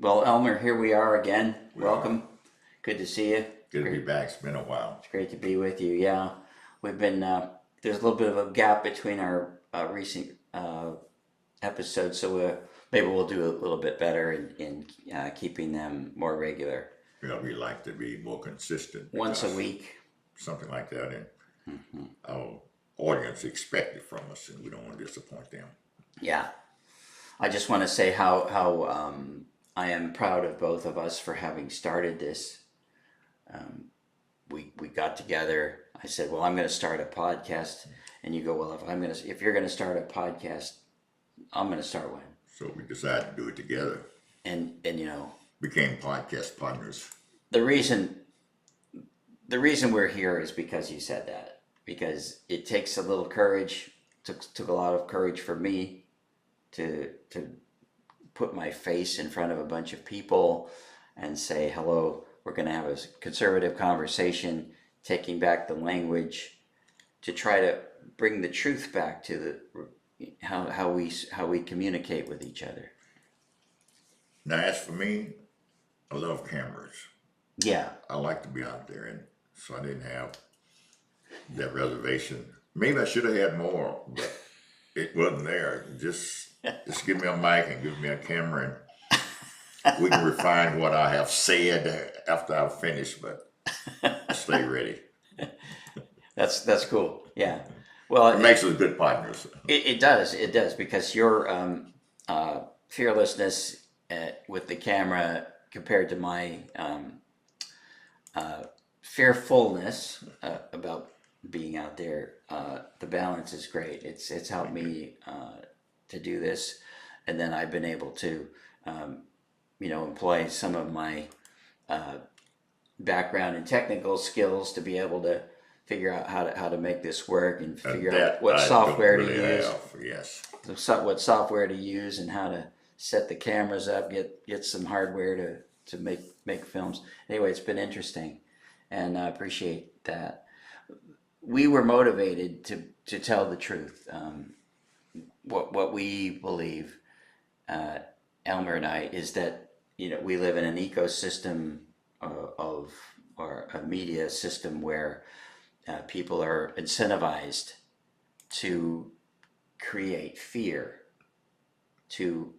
Well, Elmer, here we are again. We are. Welcome. Good to see you. Good to be Great. back. It's been a while. It's great to be with you. Yeah, we've been. There's a little bit of a gap between our recent episodes, so maybe we'll do a little bit better in keeping them more regular. We like to be more consistent Once a because week. something like that, and Hmm. our audience expect it from us, and we don't want to disappoint them. Yeah, I just want to say how I am proud of both of us for having started this. Um, we got together. I said, "Well, I'm going to start a podcast," and you go, "Well, if you're going to start a podcast, I'm going to start one." So we decided to do it together. And Became podcast partners. the reason the reason we're here is because you said that. Because it takes a little courage. Took a lot of courage for me to put my face in front of a bunch of people and say, "Hello, we're going to have a conservative conversation, taking back the language to try to bring the truth back to how we communicate with each other." Now, as for me, I love cameras. Yeah, I like to be out there, and so I didn't have that reservation. Maybe I should have had more, but it wasn't there. Just give me a mic and give me a camera, and we can refine what I have said after I've finished. But stay ready. that's cool. Yeah, well, It makes us good partners. it does because your fearlessness with the camera compared to my fearfulness about being out there, the balance is great. It's helped me to do this, and then I've been able to employ some of my background in technical skills to be able to figure out how to make this work and And figure out that what I software don't to really use, have. Yes. what software to use, and how to set the cameras up, get some hardware to make films. Anyway, it's been interesting, and I appreciate that. We were motivated to tell the truth. What we believe, uh, Elmer and I, is that we live in an ecosystem of or a media system where people are incentivized to create fear, to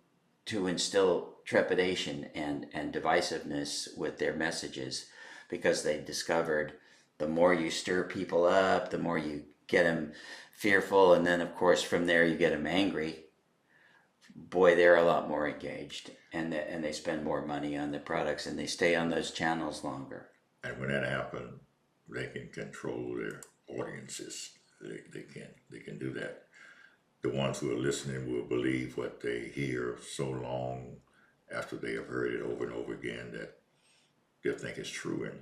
instill trepidation and divisiveness with their messages, because they discovered the more you stir people up, the more you get them fearful, and then of course from there you get them angry. Boy, they're a lot more engaged, and they spend more money on the products, and they stay on those channels longer. And when that happens, they can control their audiences. They can do that. The ones who are listening will believe what they hear so long after they have heard it over and over again that they'll think it's true, and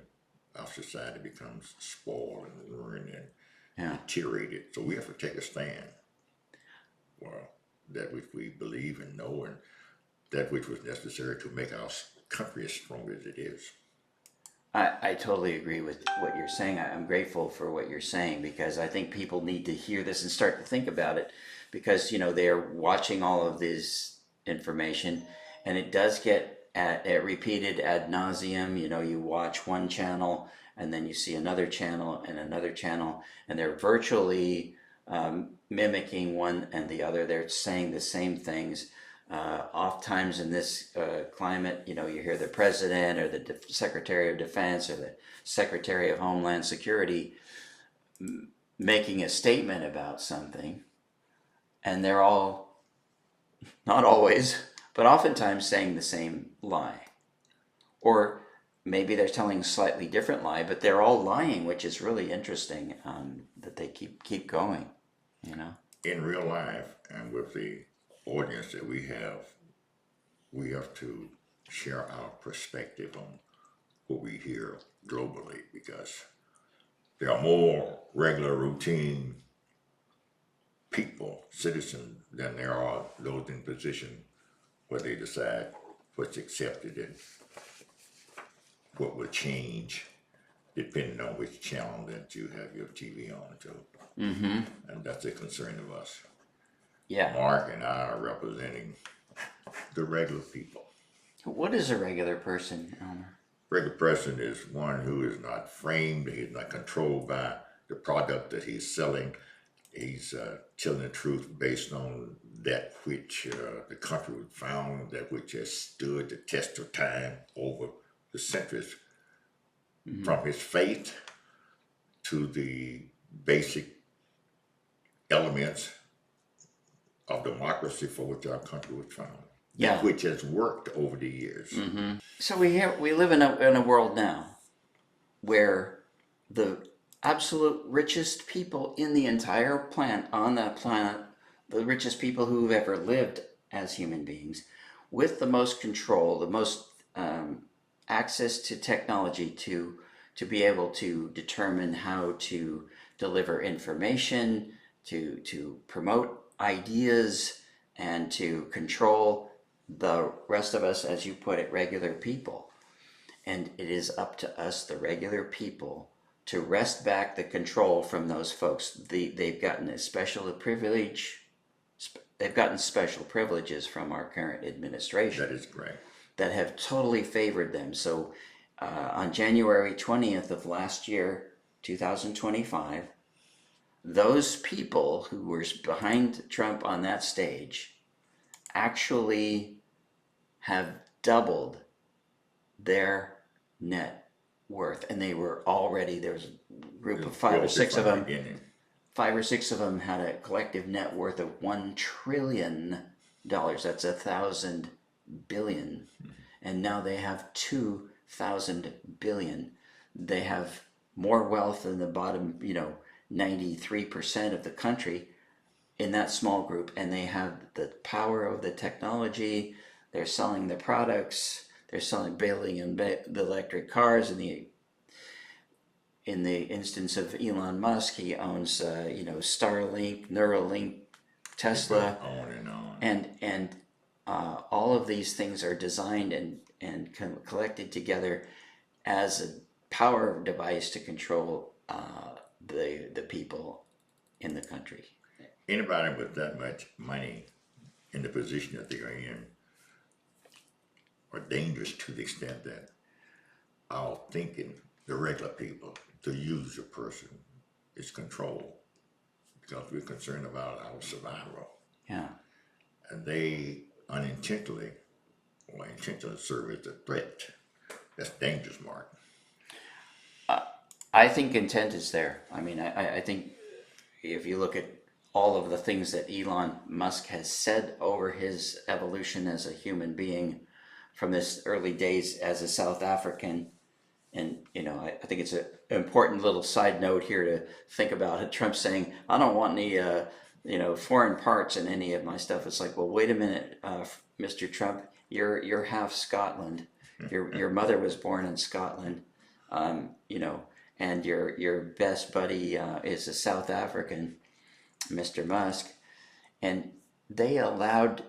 our society becomes spoiled and ruined and Yeah. deteriorated. So we have to take a stand for that which we believe and know, and that which was necessary to make our country as strong as it is. I totally agree with what you're saying. I'm grateful for what you're saying because I think people need to hear this and start to think about it because, they're watching all of this information and it does get repeated ad nauseum. You watch one channel and then you see another channel and they're virtually mimicking one and the other. They're saying the same things. Oftentimes in this climate, you hear the president or the secretary of defense or the secretary of homeland security making a statement about something, and they're all, not always, but oftentimes saying the same lie. Or maybe they're telling a slightly different lie, but they're all lying, which is really interesting that they keep going, In real life and with the audience that we have to share our perspective on what we hear globally because there are more regular routine people, citizens, than there are those in position where they decide what's accepted and what will change depending on which channel that you have your TV on. So, Mm-hmm. and that's a concern of us. Yeah. Mark and I are representing the regular people. What is a regular person, Elmer? Regular person is one who is not framed, he's not controlled by the product that he's selling. He's telling the truth based on that which the country found, that which has stood the test of time over the centuries, Hmm. from his faith to the basic elements of democracy for which our country was founded, Yeah. which has worked over the years. So we live in a world now where the absolute richest people in the entire planet, on that planet, the richest people who've ever lived as human beings, with the most control, the most access to technology to be able to determine how to deliver information, to promote ideas, and to control the rest of us, as you put it, regular people. And it is up to us, the regular people, to wrest back the control from those folks. They've gotten a special privilege. They've gotten special privileges from our current administration That is great. that have totally favored them. So on January 20th of last year, 2025, those people who were behind Trump on that stage actually have doubled their net worth, and they were already, there was a group of five or six of them. Five or six of them had a collective net worth of $1 trillion. That's 1,000 billion, and now they have 2,000 billion. They have more wealth than the bottom, 93% of the country in that small group, and they have the power of the technology. They're selling the products. They're selling, building the electric cars. In the instance of Elon Musk, he owns, Starlink, Neuralink, Tesla, On and on. and all of these things are designed and collected together as a power device to control the people in the country. Anybody with that much money in the position that they are in are dangerous to the extent that our thinking, the regular people, to use a person is control, because we're concerned about our survival. Yeah. And they unintentionally or intentionally serve as a threat. That's dangerous, Mark. I think intent is there. I mean, I think if you look at all of the things that Elon Musk has said over his evolution as a human being from his early days as a South African, and I think it's an important little side note here to think about it. Trump saying, "I don't want any foreign parts in any of my stuff." It's like, well, wait a minute, Mr. Trump, you're half Scotland. Your mother was born in Scotland, and your best buddy is a South African, Mr. Musk, and they allowed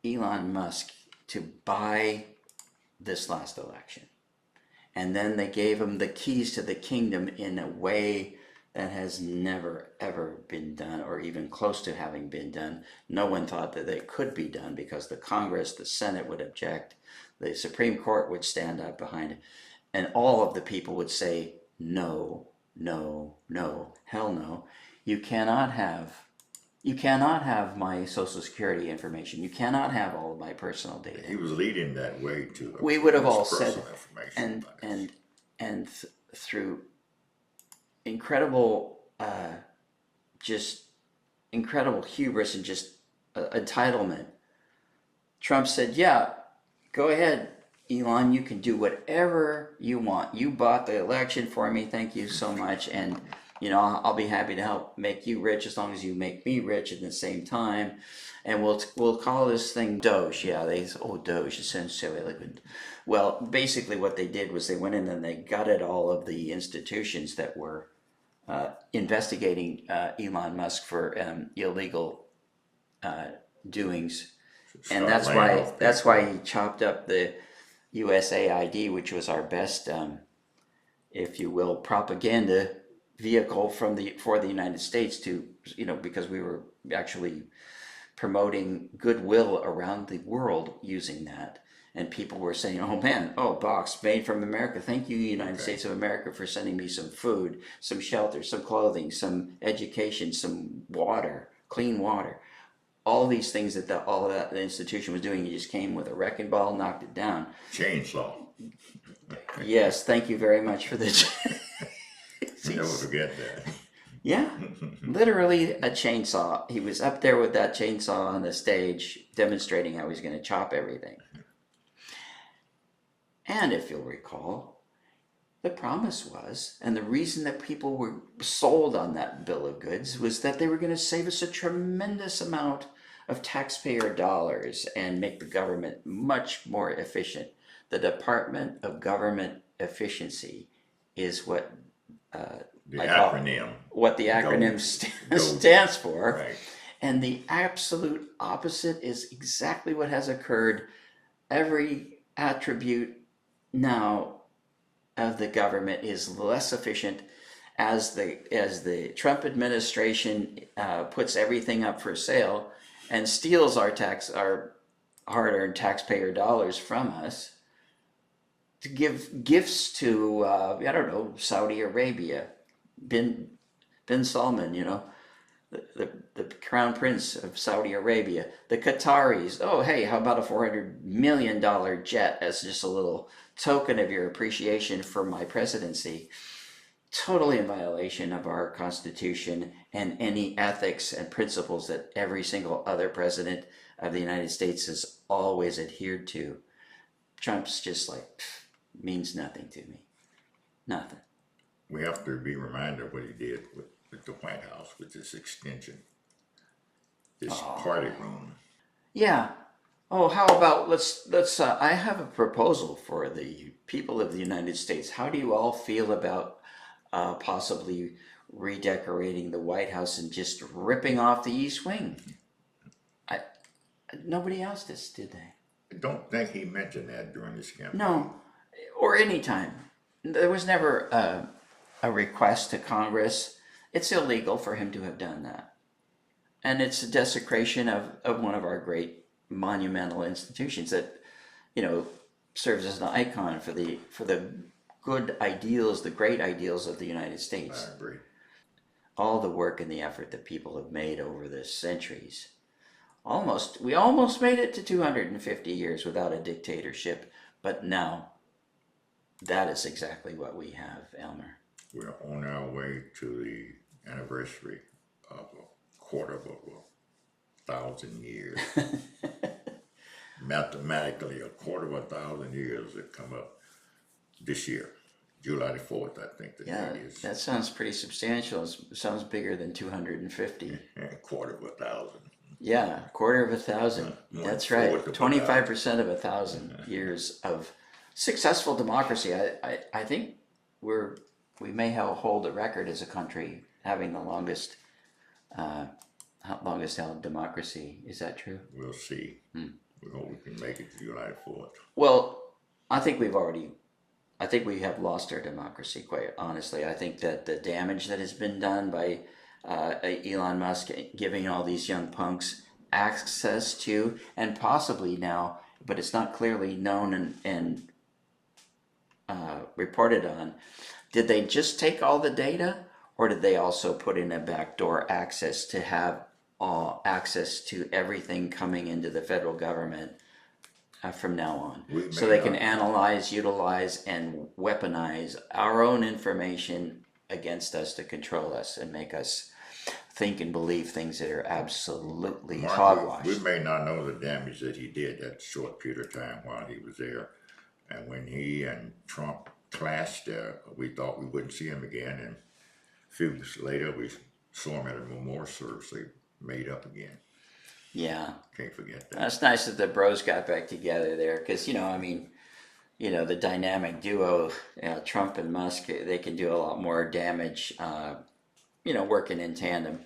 Elon Musk to buy this last election. And then they gave him the keys to the kingdom in a way that has never, ever been done, or even close to having been done. No one thought that it could be done because the Congress, the Senate would object, the Supreme Court would stand up behind it, and all of the people would say, no, no, no, hell no. You cannot have my Social Security information. You cannot have all of my personal data. He was leading that way to. We would have all said, information and through incredible, just incredible hubris and just entitlement, Trump said, "Yeah, go ahead, Elon. You can do whatever you want. You bought the election for me. Thank you so much, and." I'll be happy to help make you rich as long as you make me rich at the same time, and we'll call this thing Doge. Yeah, they Doge. It sounds silly. Well, basically what they did was they went in and they gutted all of the institutions that were investigating Elon Musk for illegal doings, and that's why he chopped up the USAID, which was our best, if you will, propaganda vehicle for the United States to, because we were actually promoting goodwill around the world using that. and people were saying, "Oh man, oh box made from America. Thank you, United Okay. States of America, for sending me some food, some shelter, some clothing, some education, some water, clean water." All these things that all of that the institution was doing, he just came with a wrecking ball, knocked it down. Chainsaw. Yes, thank you very much for the. Never forget that. Yeah, literally a chainsaw. He was up there with that chainsaw on the stage, demonstrating how he's going to chop everything. And if you'll recall, the promise was, and the reason that people were sold on that bill of goods was that they were going to save us a tremendous amount of taxpayer dollars and make the government much more efficient. The Department of Government Efficiency is what The I call acronym. what the acronym goes- stands for. Right. And the absolute opposite is exactly what has occurred. Every attribute now of the government is less efficient as the Trump administration puts everything up for sale and steals our hard-earned taxpayer dollars from us to give gifts to I don't know, Saudi Arabia, bin Salman, the crown prince of Saudi Arabia, the Qataris. Oh, hey, how about a $400 million jet as just a little token of your appreciation for my presidency? Totally in violation of our Constitution and any ethics and principles that every single other president of the United States has always adhered to. Trump's just like, means nothing to me. Nothing. We have to be reminded of what he did with the White House, with this extension, this party room. Yeah. Oh, how about let's I have a proposal for the people of the United States. How do you all feel about possibly redecorating the White House and just ripping off the East Wing? Nobody asked us, did they? I don't think he mentioned that during this campaign. No, or any time. There was never a request to Congress. It's illegal for him to have done that. And it's a desecration of one of our great monumental institutions that, serves as an icon for the good ideals, the great ideals of the United States. I agree. All the work and the effort that people have made over the centuries. We almost made it to 250 years without a dictatorship, but now that is exactly what we have, Elmer. We're on our way to the anniversary of a quarter of 1,000 years. Mathematically, a quarter of 1,000 years have come up this year. July the 4th, I think the Yeah, date is. that sounds pretty substantial. It sounds bigger than 250. A quarter of 1,000. Yeah, quarter of 1,000. One That's right. fourth of 25% of 1,000 years of successful democracy. I think we may hold a record as a country having the longest held democracy. Is that true? We'll see. We hope we can make it to July 4th. Well, I think we have lost our democracy, quite honestly. I think that the damage that has been done by Elon Musk giving all these young punks access to, and possibly now, but it's not clearly known and reported on, did they just take all the data, or did they also put in a backdoor access to have access to everything coming into the federal government from now on, so they can analyze, utilize, and weaponize our own information against us to control us and make us think and believe things that are absolutely hogwash. We may not know the damage that he did that short period of time while he was there. And when he and Trump clashed there, we thought we wouldn't see him again. And a few weeks later, we saw him at a memorial service. They made up again. Yeah. Can't forget that. It's nice that the bros got back together there because, the dynamic duo, Trump and Musk, they can do a lot more damage, working in tandem.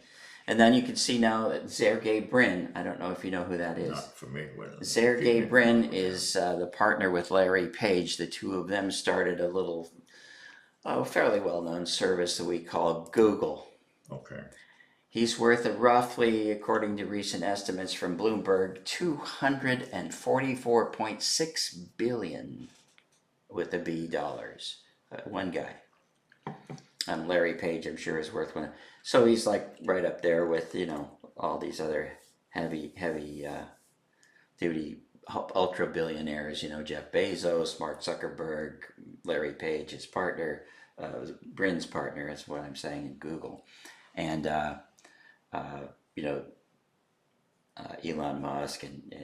And then you can see now that Sergey Brin, I don't know if you know who that is. Not familiar with him. Sergey Brin is the partner with Larry Page. The two of them started a little, fairly well-known service that we call Google. Okay. He's worth roughly, according to recent estimates from Bloomberg, 244.6 billion with a B dollars. One guy. Larry Page, I'm sure, is worth one. So he's like right up there with, all these other heavy duty ultra billionaires, Jeff Bezos, Mark Zuckerberg, Larry Page, his partner, Brin's partner, is what I'm saying, in Google. And, Elon Musk, and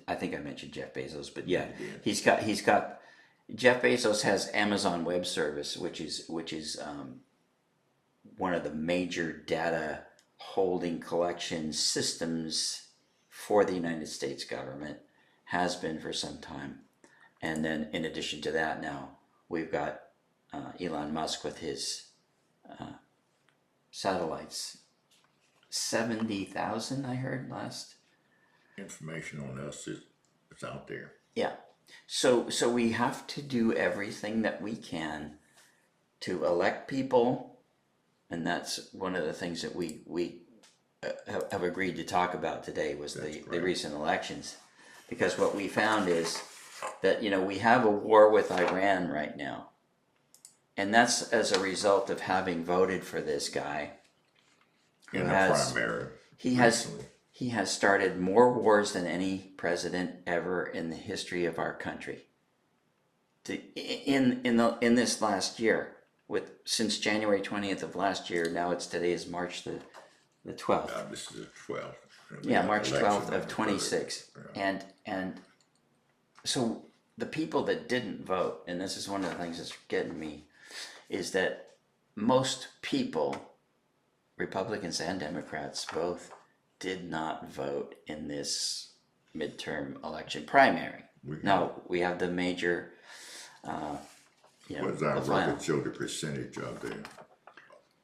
I think I mentioned Jeff Bezos, but yeah, he's got Jeff Bezos has Amazon Web Service, which is one of the major data holding collection systems for the United States government, has been for some time. And then in addition to that, now we've got Elon Musk with his satellites. 70,000, I heard last. Information on us is out there. Yeah. So we have to do everything that we can to elect people, and that's one of the things that we have agreed to talk about today, was the recent elections. Because what we found is that, we have a war with Iran right now. And that's as a result of having voted for this guy. In the primary. He has started more wars than any president ever in the history of our country. In this last year, since January 20th of last year, now today is March the 12th. This is the 12th. Yeah, March 12th of 26. Yeah. And so the people that didn't vote, and this is one of the things that's getting me, is that most people, Republicans and Democrats both, did not vote in this midterm election primary. Now, we have the major, What does our record show the percentage of the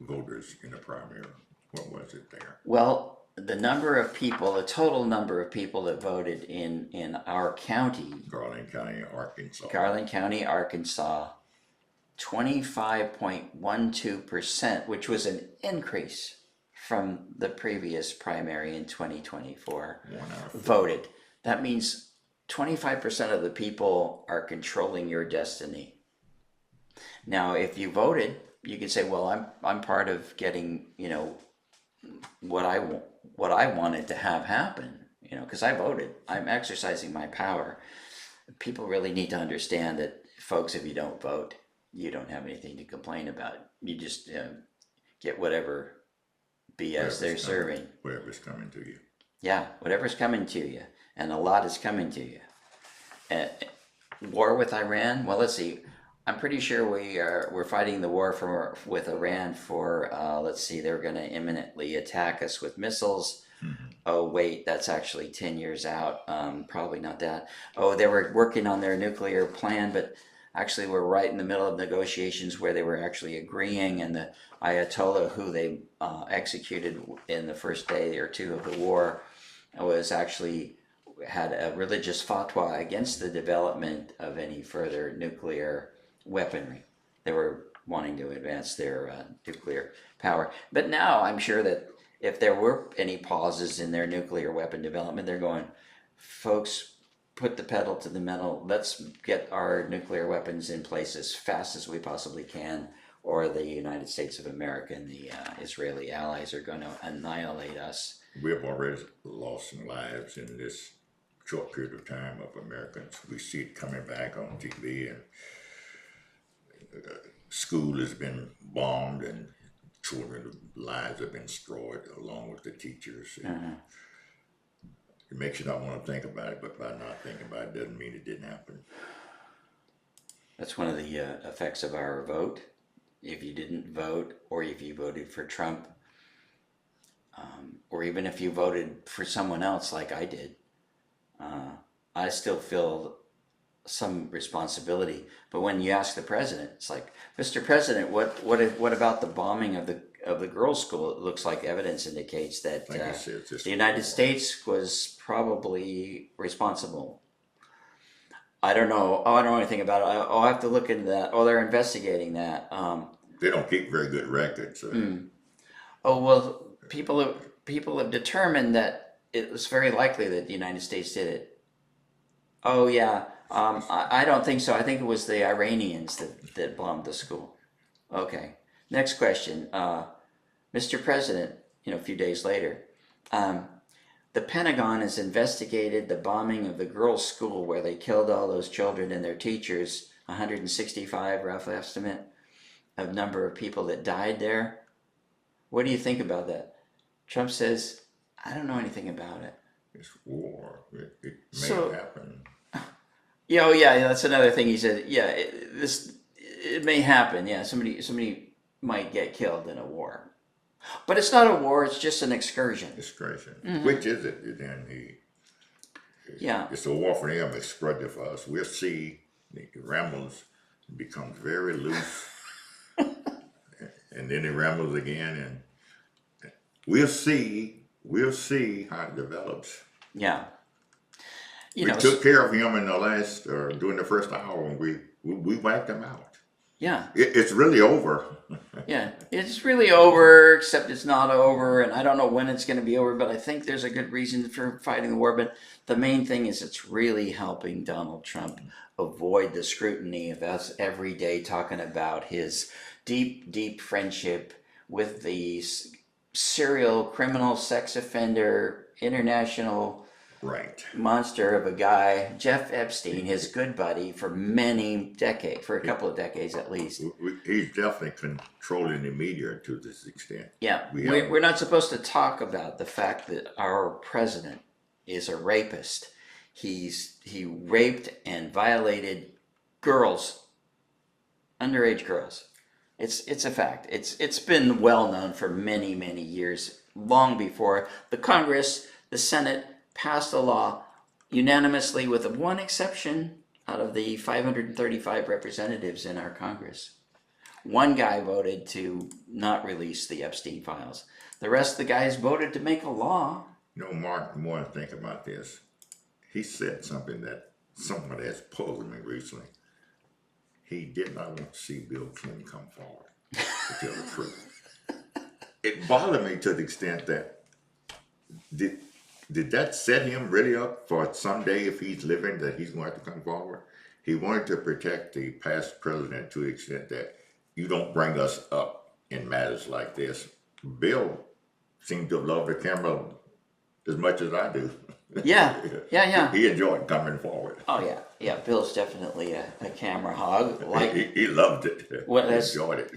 voters in the primary? What was it there? Well, the total number of people that voted in our county, Garland County, Arkansas, 25.12%, which was an increase from the previous primary in 2024, voted. That means 25% of the people are controlling your destiny. Now, if you voted, you could say, well, I'm part of getting, what I wanted to have happen, because I voted. I'm exercising my power. People really need to understand that, folks, if you don't vote, you don't have anything to complain about. You just get whatever BS they're serving. Whatever's coming to you. Yeah, whatever's coming to you. And a lot is coming to you. War with Iran? Well, let's see. I'm pretty sure we're fighting the war with Iran for, they're going to imminently attack us with missiles. Mm-hmm. Oh, wait, that's actually 10 years out. Probably not that. Oh, they were working on their nuclear plan, but actually we're right in the middle of negotiations where they were actually agreeing, and the Ayatollah who they executed in the first day or two of the war had a religious fatwa against the development of any further nuclear weaponry. They were wanting to advance their nuclear power. But now I'm sure that if there were any pauses in their nuclear weapon development, they're going, folks, put the pedal to the metal. Let's get our nuclear weapons in place as fast as we possibly can, or the United States of America and the Israeli allies are going to annihilate us. We have already lost some lives in this short period of time of Americans. We see it coming back on TV, and school has been bombed, and children's lives have been destroyed along with the teachers. Uh-huh. It makes you not want to think about it, but by not thinking about it doesn't mean it didn't happen. That's one of the effects of our vote. If you didn't vote, or if you voted for Trump, or even if you voted for someone else like I did, I still feel some responsibility. But when you ask the president, it's like, Mr. President, what about the bombing of the girls' school? It looks like evidence indicates that the United States was probably responsible. I don't know. Oh, I don't know anything about it. I'll have to look into that. Oh, they're investigating that. They don't keep very good records. Oh well, people have determined that it was very likely that the United States did it. Oh yeah, I don't think so. I think it was the Iranians that bombed the school. Okay. Next question, Mr. President. A few days later, um, the Pentagon has investigated the bombing of the girls' school where they killed all those children and their teachers. 165 rough estimate of number of people that died there. What do you think about that? Trump says, I don't know anything about it. It's war. It may So, happen. yeah, oh yeah, that's another thing he said. Yeah, it may happen. Yeah, somebody might get killed in a war, but it's not a war. It's just an excursion. Discretion. Which is it? Then Yeah, it's a war for them. It's spread for us. We'll see. It rambles, becomes very loose, and then it rambles again, and we'll see. We'll see how it develops. yeah. You We know, took care of him in the last during the first hour, and we wiped him out. yeah, It's really over. yeah. It's really over, except it's not over, and I don't know when it's going to be over. But I think there's a good reason for fighting the war. But the main thing is, it's really helping Donald Trump avoid the scrutiny of us every day talking about his deep, deep friendship with the serial criminal, sex offender, international Right. monster of a guy, Jeff Epstein, his good buddy for many decades, for a couple of decades at least. He's definitely controlling the media to this extent. Yeah, We have- we're not supposed to talk about the fact that our president is a rapist. He raped and violated girls, underage girls. It's a fact. It's been well known for many years, long before the Congress, the Senate passed a law unanimously, with one exception out of the 535 representatives in our Congress. One guy voted to not release the Epstein files. The rest of the guys voted to make a law. Mark, the more I think about this, he said something that someone has puzzled me recently. He did not want to see Bill Clinton come forward to tell the truth. It bothered me to the extent that did that set him really up for someday, if he's living, that he's going to have to come forward? He wanted to protect the past president to the extent that you don't bring us up in matters like this. Bill seemed to love the camera as much as I do. Yeah. He enjoyed coming forward. Oh yeah. Bill's definitely a camera hog. Like, He loved it. Well, He that's- enjoyed it.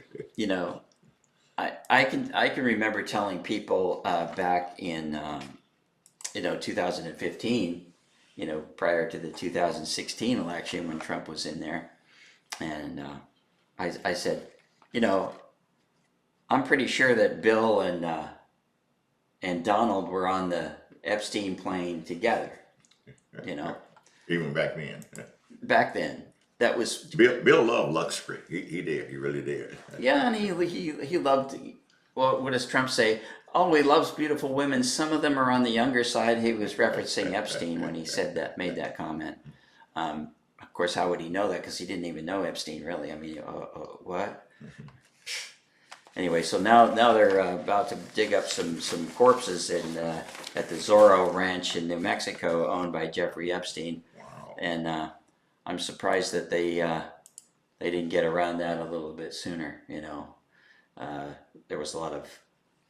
I can remember telling people back in 2015, prior to the 2016 election when Trump was in there, and I said, I'm pretty sure that Bill and Donald were on the Epstein plane together. Even back then. Back then, that was Bill loved luxury. He did. He really did. yeah, and he loved. Well, what does Trump say? Oh, he loves beautiful women. Some of them are on the younger side. He was referencing Epstein when he made that comment. Of course, how would he know that? Because he didn't even know Epstein, really. I mean, what? Anyway, so now they're about to dig up some corpses at the Zorro Ranch in New Mexico, owned by Jeffrey Epstein. Wow. And I'm surprised that they didn't get around that a little bit sooner. There was a lot of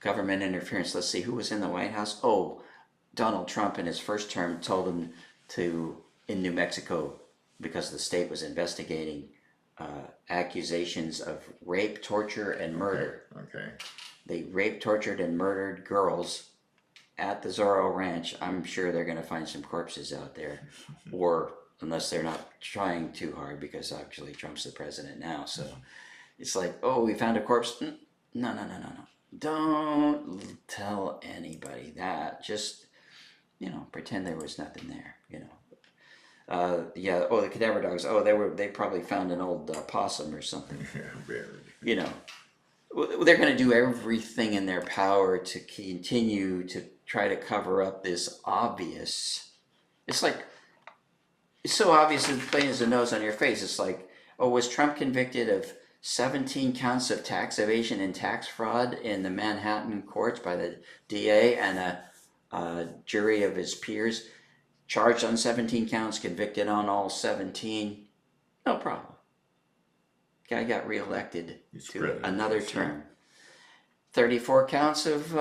government interference. Let's see, who was in the White House? Oh, Donald Trump in his first term told him in New Mexico, because the state was investigating accusations of rape, torture, and murder. Okay. They raped, tortured, and murdered girls at the Zorro Ranch. I'm sure they're going to find some corpses out there, or unless they're not trying too hard, because actually Trump's the president now. So it's like, oh, we found a corpse. No. Don't tell anybody that. Just, pretend there was nothing there, yeah. Oh, the cadaver dogs. Oh, they probably found an old possum or something. Yeah, very. They're going to do everything in their power to continue to try to cover up this obvious. It's so obvious, it's plain as the nose on your face. It's like, oh, was Trump convicted of 17 counts of tax evasion and tax fraud in the Manhattan courts by the DA and a jury of his peers. Charged on 17 counts, convicted on all 17. No problem. Guy got reelected to another term. 34 counts of,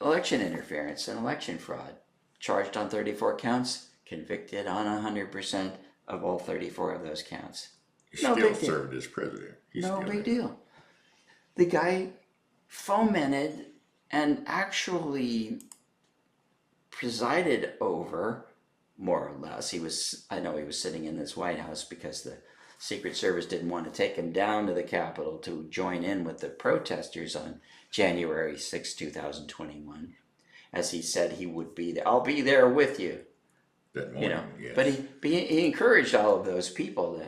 election interference and election fraud. Charged on 34 counts, convicted on 100% of all 34 of those counts. He still served as president. No big deal. The guy fomented and actually presided over, more or less. I know he was sitting in this White House because the Secret Service didn't want to take him down to the Capitol to join in with the protesters on January 6, 2021. As he said he would be there. I'll be there with you. That morning, yes. But he encouraged all of those people to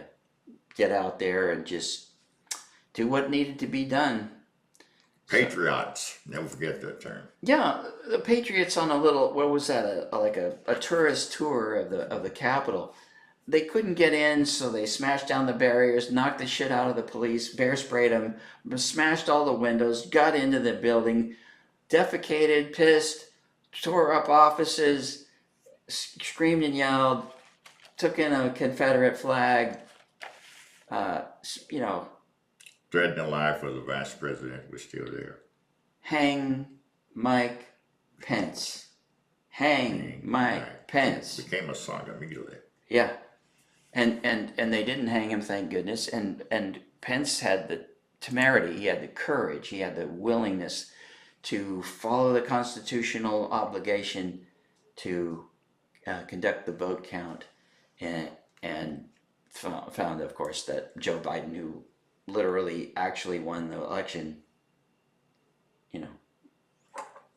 get out there and just do what needed to be done. Patriots, never forget that term. Yeah, the Patriots on a little, what was that, a tourist tour of the Capitol. They couldn't get in, so they smashed down the barriers, knocked the shit out of the police, bear sprayed them, smashed all the windows, got into the building, defecated, pissed, tore up offices, screamed and yelled, took in a Confederate flag, Threatening the life of the vice president was still there. Hang Mike Pence. Hang Mike Pence. It became a saga immediately. Yeah. And they didn't hang him, thank goodness. And Pence had the temerity, he had the courage, he had the willingness to follow the constitutional obligation to conduct the vote count, and found, of course, that Joe Biden, who literally actually won the election,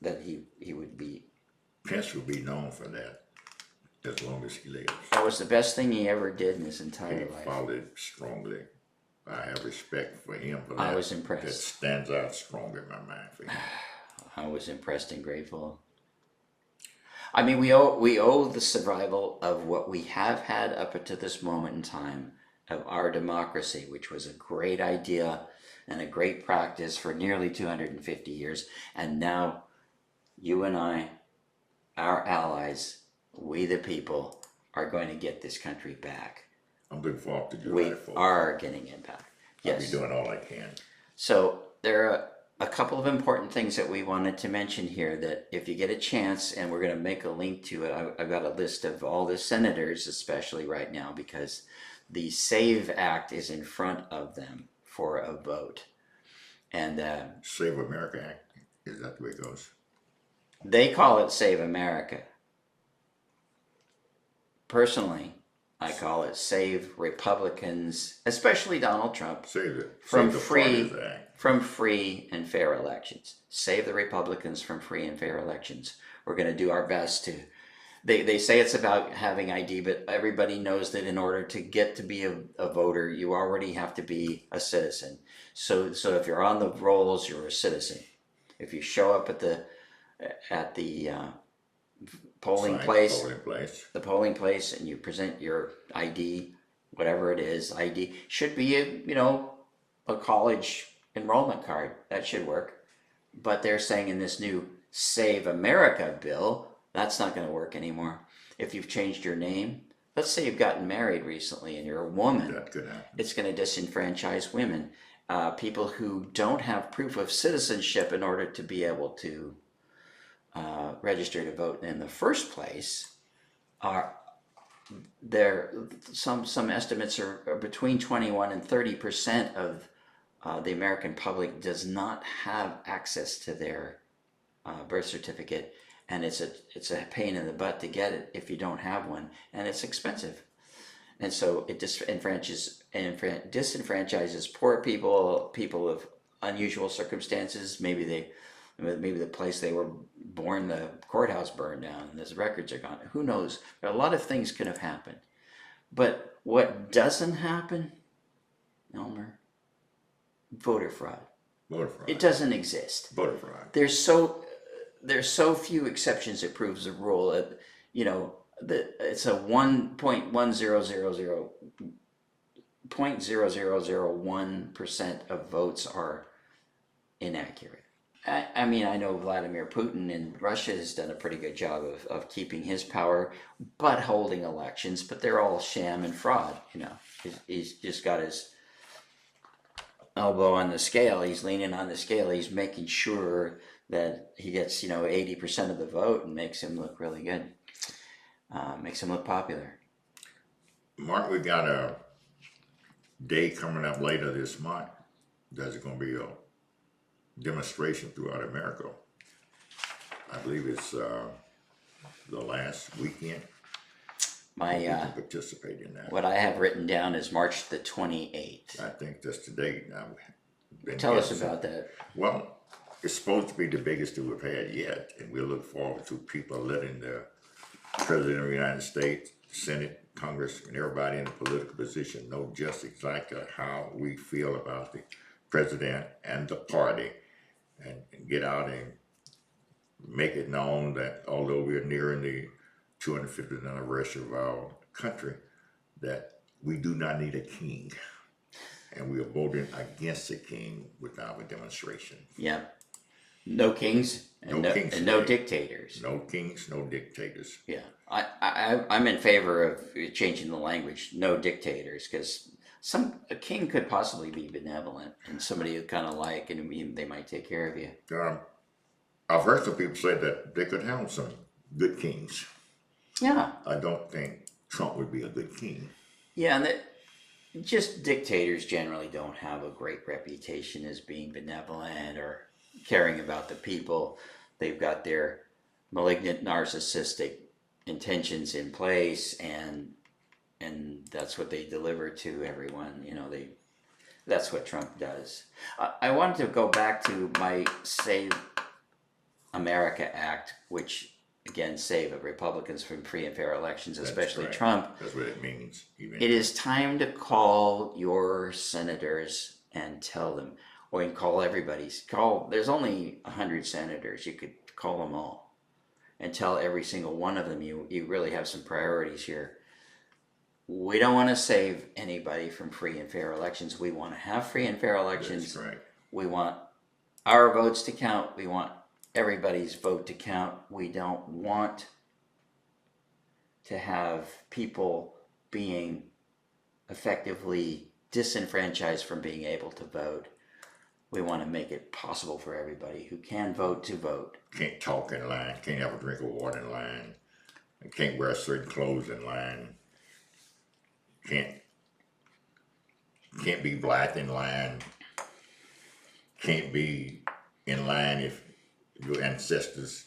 that he would be. Pence will be known for that as long as he lives. That was the best thing he ever did in his entire life. He followed strongly. I have respect for him for that. I was impressed. That stands out strong in my mind for him. I was impressed and grateful. I mean, we owe the survival of what we have had up to this moment in time of our democracy, which was a great idea and a great practice for nearly 250 years. And now you and I, our allies, we the people, are going to get this country back. I'm looking forward to July We 4th. are getting it back. Yes. I'll be doing all I can. So there are a couple of important things that we wanted to mention here that if you get a chance, and we're going to make a link to it, I've got a list of all the senators, especially right now, because the SAVE Act is in front of them for a vote. And Save America Act, is that the way it goes? they call it Save America. Personally, I call it Save Republicans, especially Donald Trump, Save it. from Save the free Parties Act. from free and fair elections. Save the Republicans from free and fair elections. We're going to do our best to. They say it's about having ID, but everybody knows that in order to get to be a voter, you already have to be a citizen. So if you're on the rolls, you're a citizen. If you show up at the polling place, the polling place, and you present your ID, whatever it is, ID should be a college enrollment card. That should work. But they're saying in this new Save America bill, that's not going to work anymore. If you've changed your name, let's say you've gotten married recently and you're a woman, That could happen. it's going to disenfranchise women. People who don't have proof of citizenship in order to be able to register to vote in the first place are there. Some estimates are between 21 and 30% of the American public does not have access to their birth certificate, and it's a pain in the butt to get it if you don't have one, and it's expensive, and so it disenfranchises poor people of unusual circumstances. Maybe the place they were born, the courthouse burned down, and his records are gone. Who knows? But a lot of things could have happened. But what doesn't happen, Elmer? Voter fraud. Voter fraud. It doesn't exist. Voter fraud. There's so few exceptions. It proves the rule. It's a 1.1000 .0001% of votes are inaccurate. I mean, I know Vladimir Putin in Russia has done a pretty good job of keeping his power, but holding elections, but they're all sham and fraud, you know. He's just got his elbow on the scale, he's leaning on the scale, he's making sure that he gets, 80% of the vote and makes him look really good, makes him look popular. Mark, we got a day coming up later this month. There's going to be a demonstration throughout America. I believe it's the last weekend. You can participate in that. What I have written down is March the 28th. I think that's the date. Tell us about that. Well, it's supposed to be the biggest that we've had yet, and we look forward to people letting the President of the United States, Senate, Congress, and everybody in a political position know just exactly how we feel about the president and the party, and get out and make it known that although we're nearing the 250th anniversary of our country, that we do not need a king, and we are voting against a king with our demonstration. Yeah. No kings and no dictators. No kings, no dictators. Yeah, I'm in favor of changing the language. No dictators, because a king could possibly be benevolent and somebody you kind of like, and they might take care of you. I've heard some people say that they could have some good kings. Yeah. I don't think Trump would be a good king. Yeah, and that just dictators generally don't have a great reputation as being benevolent or caring about the people. They've got their malignant narcissistic intentions in place, and that's what they deliver to everyone. That's what Trump does. I wanted to go back to my Save America Act, which again save Republicans from free and fair elections, especially right. Trump. That's what it means. It is time to call your senators and tell them, or you can call everybody's. There's only 100 senators. You could call them all and tell every single one of them you really have some priorities here. We don't want to save anybody from free and fair elections. We want to have free and fair elections. That's right. We want our votes to count. We want everybody's vote to count. We don't want to have people being effectively disenfranchised from being able to vote. We want to make it possible for everybody who can vote to vote. Can't talk in line, can't have a drink of water in line, can't wear certain clothes in line, can't be black in line, can't be in line if your ancestors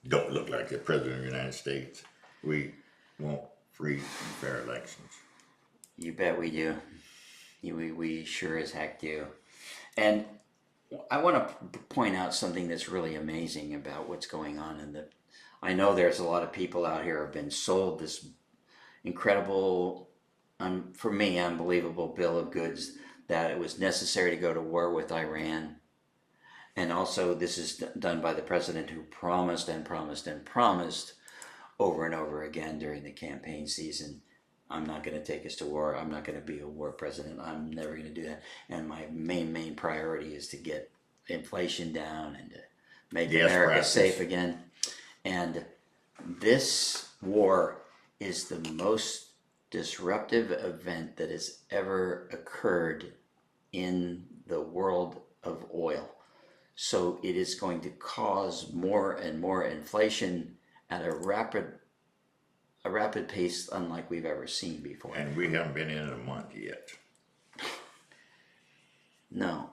don't look like the President of the United States. We want free and fair elections. You bet we do. We sure as heck do. And I want to point out something that's really amazing about what's going on I know there's a lot of people out here who have been sold this incredible, for me, unbelievable bill of goods that it was necessary to go to war with Iran. And also this is done by the president who promised and promised and promised over and over again during the campaign season, I'm not going to take us to war. I'm not going to be a war president. I'm never going to do that. And my main priority is to get inflation down and to make America safe again. And this war is the most disruptive event that has ever occurred in the world of oil. So it is going to cause more and more inflation at a rapid pace unlike we've ever seen before. And we haven't been in a month yet. No,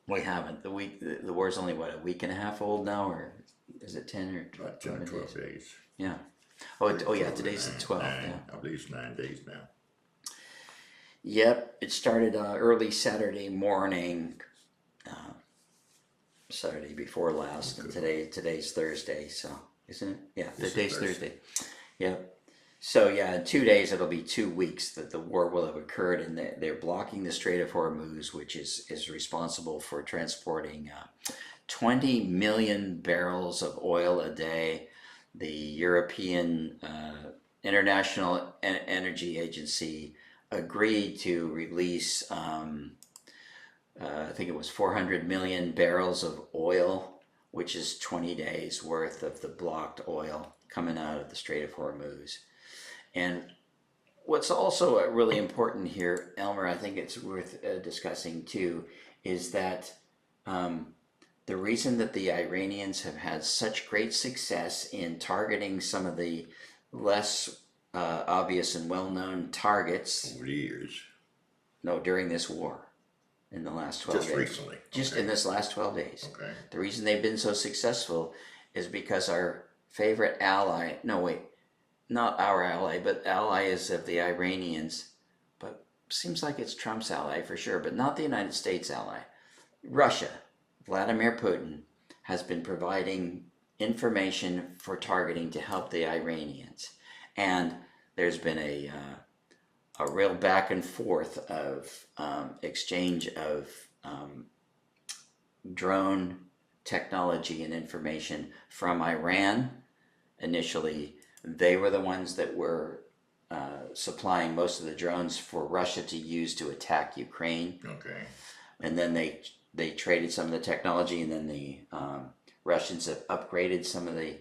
we haven't. The war's only, a week and a half old now, or is it 10 or 12? About 10 or 12 days. Yeah. Yeah, today's the 12th. Yeah. I believe it's 9 days now. Yep, it started early Saturday morning, Saturday before last, and today's Thursday, so, isn't it? Yeah, today's Thursday. Yep. So yeah, in 2 days it'll be 2 weeks that the war will have occurred, and they're blocking the Strait of Hormuz, which is responsible for transporting 20 million barrels of oil a day. The European International Energy Agency agreed to release, I think it was 400 million barrels of oil, which is 20 days worth of the blocked oil coming out of the Strait of Hormuz. And what's also really important here, Elmer, I think it's worth discussing too, is that the reason that the Iranians have had such great success in targeting some of the less obvious and well-known targets, over the years, no, during this war, in the last 12 just days. recently. Just Okay. in this last 12 days. Okay. The reason they've been so successful is because our favorite ally, no wait, not our ally, but allies of the Iranians, but seems like it's Trump's ally for sure, but not the United States ally. Russia, Vladimir Putin, has been providing information for targeting to help the Iranians. And there's been a real back and forth of exchange of drone technology and information from Iran. Initially, they were the ones that were supplying most of the drones for Russia to use to attack Ukraine. Okay. And then they traded some of the technology, and then the Russians have upgraded some of the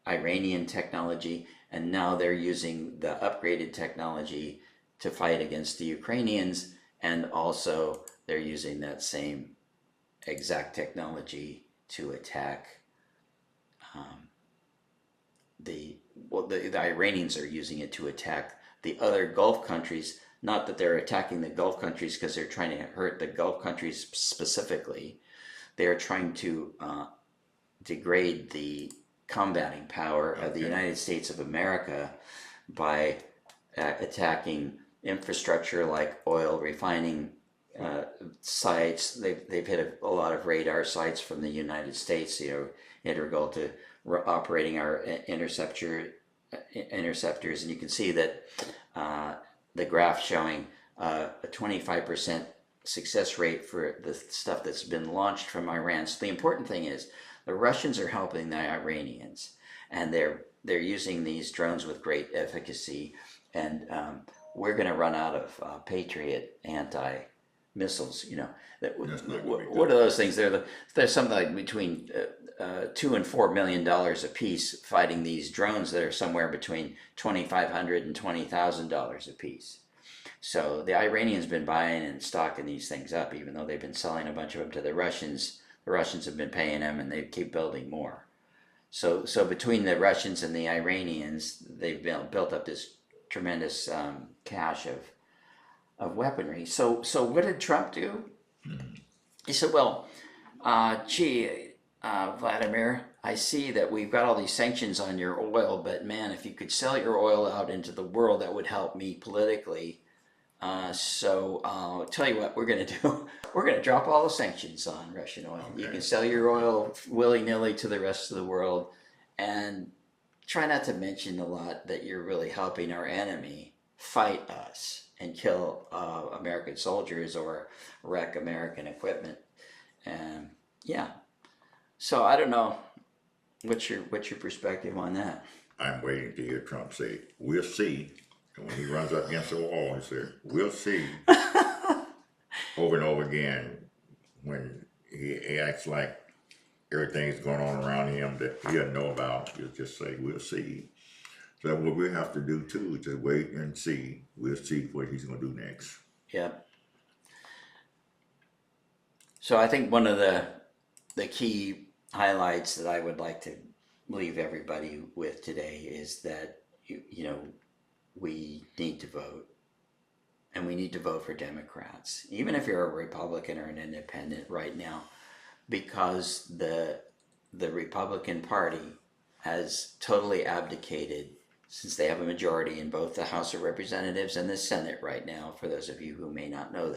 Iranian technology, and now they're using the upgraded technology to fight against the Ukrainians, and also they're using that same exact technology to attack the Iranians are using it to attack the other Gulf countries. Not that they're attacking the Gulf countries because they're trying to hurt the Gulf countries specifically. They are trying to degrade the combating power of the United States of America by attacking infrastructure like oil refining sites. They've hit a lot of radar sites from the United States, integral to operating our interceptors, and you can see that the graph showing a 25% success rate for the stuff that's been launched from Iran. So the important thing is the Russians are helping the Iranians, and they're using these drones with great efficacy, and we're going to run out of Patriot anti-missiles. What are those things? They're something like between $2 and $4 million a piece, fighting these drones that are somewhere between $2,500 and $20,000 a piece. So the Iranians been buying and stocking these things up, even though they've been selling a bunch of them to the Russians. The Russians have been paying them, and they keep building more. So between the Russians and the Iranians, they've built up this tremendous cache of weaponry. So what did Trump do? He said, well, Vladimir, I see that we've got all these sanctions on your oil, but man, if you could sell your oil out into the world, that would help me politically. So I'll tell you what we're going to do. We're going to drop all the sanctions on Russian oil. Okay. You can sell your oil willy-nilly to the rest of the world, and try not to mention a lot that you're really helping our enemy fight us and kill American soldiers or wreck American equipment. And yeah. So I don't know. What's your perspective on that? I'm waiting to hear Trump say, "We'll see." And when he runs up against the wall, he says, "We'll see." Over and over again, when he acts like everything's going on around him that he doesn't know about, he'll just say, "We'll see." So what we have to do too is to wait and see. We'll see what he's going to do next. Yeah. So I think one of the key highlights that I would like to leave everybody with today is that we need to vote, and we need to vote for Democrats, even if you're a Republican or an independent right now, because the Republican Party has totally abdicated, since they have a majority in both the House of Representatives and the Senate right now. For those of you who may not know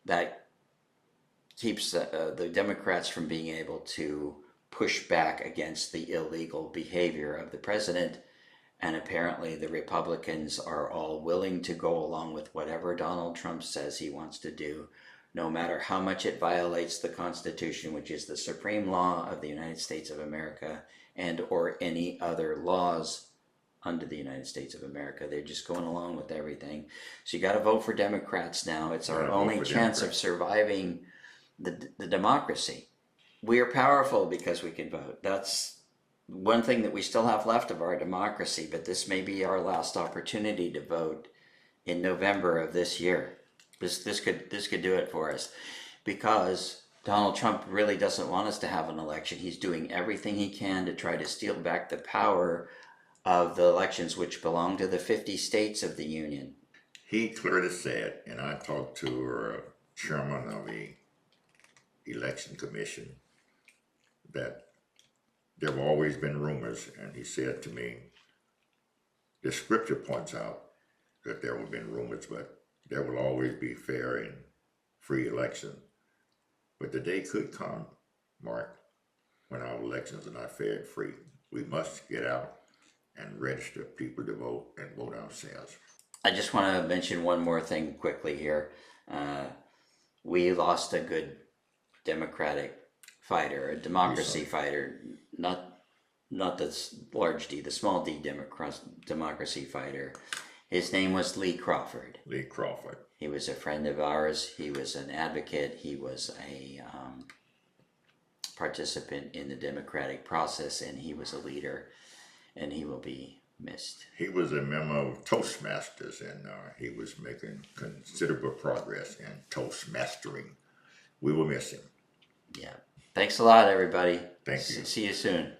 that keeps the Democrats from being able to push back against the illegal behavior of the president. And apparently the Republicans are all willing to go along with whatever Donald Trump says he wants to do, no matter how much it violates the Constitution, which is the supreme law of the United States of America, and or any other laws under the United States of America. They're just going along with everything. So you got to vote for Democrats now. It's our Gotta vote only for chance of Democrats. surviving the democracy. We are powerful because we can vote. That's one thing that we still have left of our democracy, but this may be our last opportunity to vote in November of this year. This could do it for us, because Donald Trump really doesn't want us to have an election. He's doing everything he can to try to steal back the power of the elections which belong to the 50 states of the Union. He clearly said, and I talked to our chairman of the election commission, that there have always been rumors, and he said to me, the scripture points out that there have been rumors, but there will always be fair and free election. But the day could come, Mark, when our elections are not fair and free. We must get out and register people to vote and vote ourselves. I just want to mention one more thing quickly here. We lost a good Democratic fighter, a democracy fighter, not the large D, the small D democracy fighter. His name was Lee Crawford. Lee Crawford. He was a friend of ours. He was an advocate. He was a participant in the democratic process, and he was a leader, and he will be missed. He was a member of Toastmasters, and he was making considerable progress in Toastmastering. We will miss him. Yeah. Thanks a lot, everybody. Thank you. See you soon.